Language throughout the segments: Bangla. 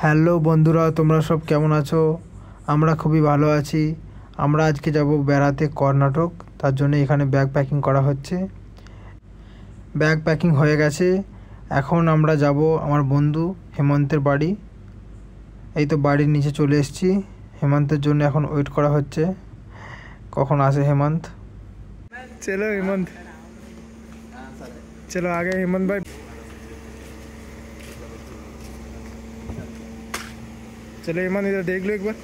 হ্যালো বন্ধুরা, তোমরা সব কেমন আছো? আমরা খুবই ভালো আছি। আমরা আজকে যাব বেড়াতে কর্ণাটক, তার জন্য এখানে ব্যাগ প্যাকিং করা হচ্ছে। ব্যাগ প্যাকিং হয়ে গেছে। এখন আমরা যাব আমার বন্ধু হেমন্তের বাড়ি। এই তো বাড়ির নিচে চলে এসেছি। হেমন্তের জন্য এখন ওয়েট করা হচ্ছে কখন আসে হেমন্ত। চলো হেমন্ত, চলো আগে হেমন্ত ভাই। চলো হেমন্ত, এটা দেখলো একবার।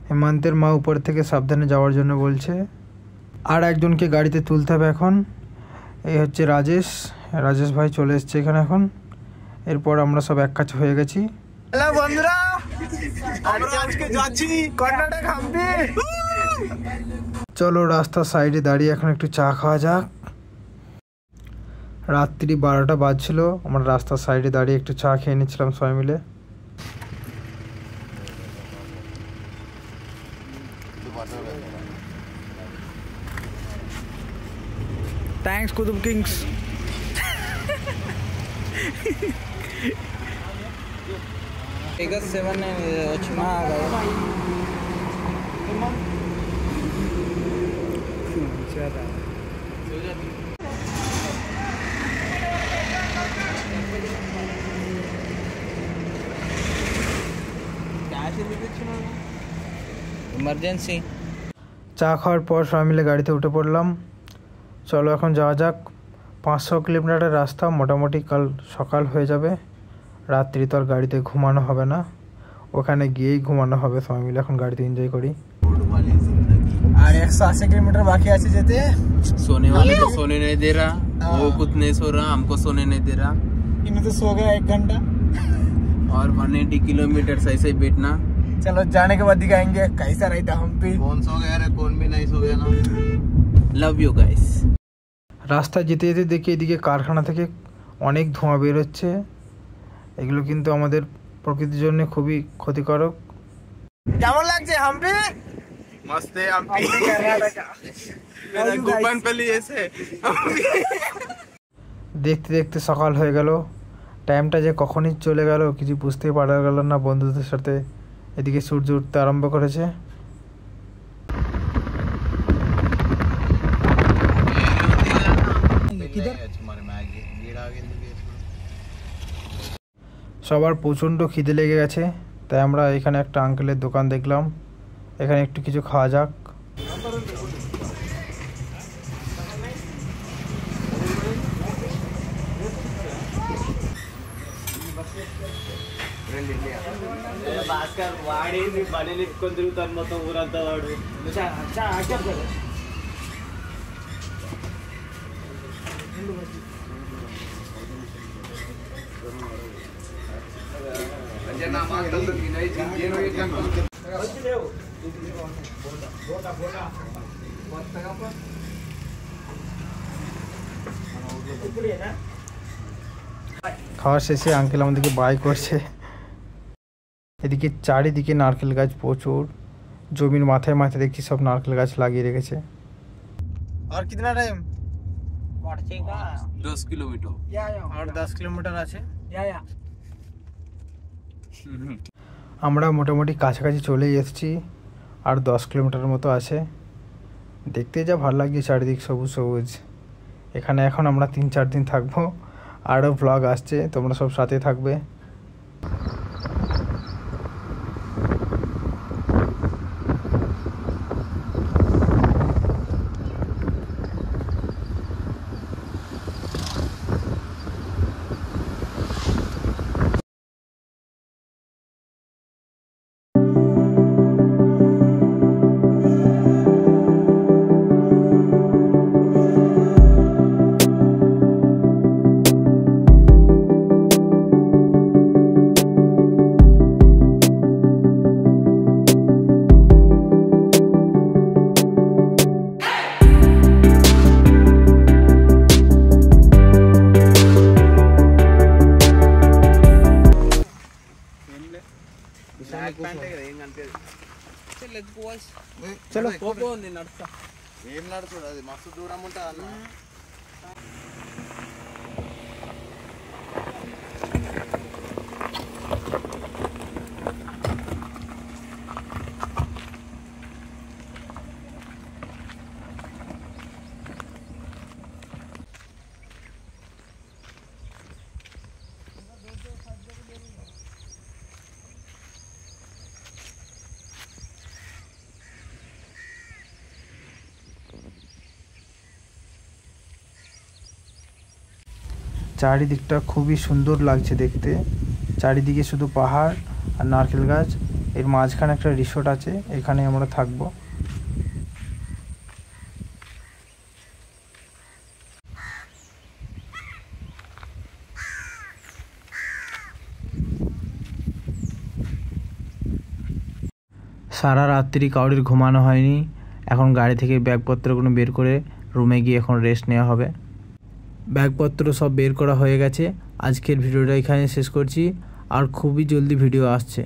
হেমন্তের মা উপর থেকে সাবধানে যাওয়ার জন্য বলছে। আর একজনকে গাড়িতে তুলতে হবে এখন। এই হচ্ছে রাজেশ ভাই চলে এসছে এখানে এখন। এরপর আমরা সব এক কাছে হয়ে গেছি। হ্যালো বন্ধুরা, আমরা আজকে যাচ্ছি কর্ণাটক হাম্পি। চলো রাস্তার সাইডে দাঁড়িয়ে এখন একটু চা খাওয়া যাক। রাত্রি 12টা বাজছিল। আমরা রাস্তার সাইডে দাঁড়িয়ে একটু চা খেয়ে নিচ্ছিলাম সবাই মিলে। Thanks Kutub Kings. Vegas 7 వచ్చినా এমার্জেন্সি। চা খাওয়ার পর সবাই মিলে গাড়িতে উঠে পড়লাম। চলো এখন যাওয়া যাক। 500 কিলোমিটারের রাস্তা, মোটামুটি কাল সকাল হয়ে যাবে। রাত্রি তো আর গাড়িতে ঘুমানো হবে না, ওখানে গিয়েই ঘুমানো হবে। সবাই মিলে এখন গাড়িতে এনজয় করি। আর 180 কিলোমিটার বাকি আছে যেতে। सोने वाले को सोने नहीं दे रहा, वो खुद नहीं सो रहा, हमको सोने नहीं दे रहा। इन्हें तो सो गया 1 घंटा। और 180 किलोमीटर सही से बैठना। चलो जाने के बाद दिखाएंगे कैसा रहता हम्पी। कौन सो गया रे, कौन भी नहीं सो गया ना। Love you guys. রাস্তা যেতে যেতে দেখি এদিকে কারখানা থেকে অনেক ধোঁয়া বেরোচ্ছে। এগুলো কিন্তু আমাদের প্রকৃতির জন্য খুবই ক্ষতিকারক। কেমন লাগছে হাম্পি? मस्त है हम्पी कर्नाटक। मेरा गोपन पल्ली ऐसे। দেখতে দেখতে সকাল হয়ে গেল। টাইমটা যে কখনই চলে গেল কিছু বুঝতেই পারা গেল না বন্ধুদের সাথে। এদিকে সূর্য উঠতে আরম্ভ করেছে। সবার প্রচণ্ড খিদে লেগে গেছে, তাই আমরা এখানে একটা আঙ্কেলের দোকান দেখলাম। এখানে একটু কিছু খাওয়া যাক। భాస్కర్ వాడేది బండిని ఎత్తుకొని తిరుగుతాను మొత్తం ఊరంతా వాడు. খাওয়া শেষে আঙ্কেল আমাদেরকে বাই করছে। এদিকে চারিদিকে নারকেল গাছ প্রচুর। জমির মাথায় মাথায় দেখছি সব নারকেল গাছ লাগিয়ে রেখেছে। আর কিতনা টাইম? 10 किलोमीटर আর 10 কিলোমিটার আছে। আমরা মোটামুটি কাছাকাছি চলেই এসেছি। আর 10 কিলোমিটার মতো আছে। দেখতে যা ভালো লাগছে চারিদিক সবুজ সবুজ। এখানে এখন আমরা 3-4 দিন থাকবো। আরও ব্লগ আসছে, তোমরা সব সাথে থাকবে। चलो नड़ता ఏం నడుచుడు అది మస్తు దూరం ఉంటుంది అన్న. চারিদিকটা খুবই সুন্দর লাগছে দেখতে। চারিদিকে শুধু পাহাড় আর নারকেল গাছ। এর মাঝখানে একটা রিসোর্ট আছে, এখানে আমরা থাকবো। সারা রাত্রি কাউরির ঘুমানো হয়নি। এখন গাড়ি থেকে ব্যাগপত্রগুলো বের করে রুমে গিয়ে এখন রেস্ট নেওয়া হবে। ব্যাগপত্র সব বের করা হয়ে গেছে। আজকের ভিডিওটা এখানে শেষ করছি, আর খুবই জলদি ভিডিও আসছে।